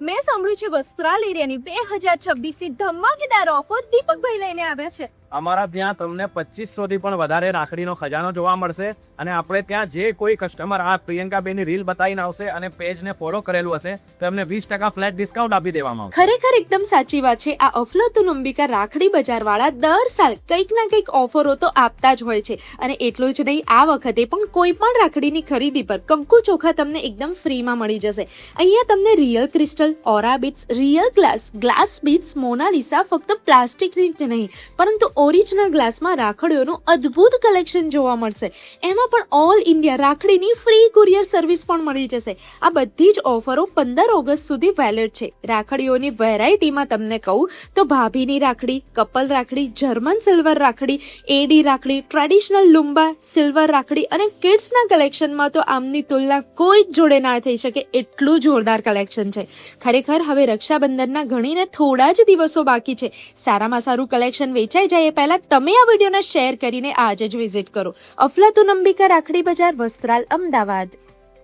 મેં સાંભળ્યું છે વસ્ત્રાલ એરિયાની 2026 ધમાકેદાર ઓફર દીપકભાઈ લઈને આવ્યા છે. અમારા ત્યાં તમને 2500 થી પણ વધારે રાખડીનો ખજાનો જોવા મળશે અને આપણે ત્યાં જે કોઈ કસ્ટમર આ પ્રિયંકાબેનની રીલ બતાવીને આવશે અને પેજને ફોલો કરેલું હશે તો એમને 20% ફ્લેટ ડિસ્કાઉન્ટ આપી દેવામાં આવશે. ખરેખર એકદમ સાચી વાત છે. આ અફલાતુન અંબિકા રાખડી બજાર વાળા દર સાલ કંઈક ના કંઈક ઓફરો તો આપતા જ હોય છે અને એટલું જ નહીં, આ વખતે પણ કોઈ પણ રાખડીની ખરીદી પર કંકુ ચોખા તમને એકદમ ફ્રીમાં મળી જશે. અહીંયા તમને real crystal, aura beads, real glass beads, Mona Lisa ફક્ત પ્લાસ્ટિકની જ નહીં પરંતુ ઓરિજિનલ ગ્લાસમાં રાખડીઓનું અદ્ભુત કલેક્શન જોવા મળશે. એમાં પણ ઓલ ઇન્ડિયા રાખડીની ફ્રી કુરિયર સર્વિસ પણ મળી જશે. આ બધી જ ઓફરો 15 ઓગસ્ટ સુધી વેલિડ છે. રાખડીઓની વેરાયટીમાં તમને કહું તો ભાભીની રાખડી, કપલ રાખડી, જર્મન સિલ્વર રાખડી, એડી રાખડી, ટ્રેડિશનલ લુંબા સિલ્વર રાખડી અને કિડ્સના કલેક્શનમાં તો આમની તુલના કોઈ જ જોડે ના થઈ શકે એટલું જોરદાર કલેક્શન છે. ખરેખર હવે રક્ષાબંધનના ગણીને થોડા જ દિવસો બાકી છે. સારામાં સારું કલેક્શન વેચાઈ જાય એ પહેલા તમે આ વિડીયોને શેર કરીને આજે જ વિઝિટ કરો. અફલાતુન અંબિકા રાખડી બજાર, વસ્ત્રાલ, અમદાવાદ.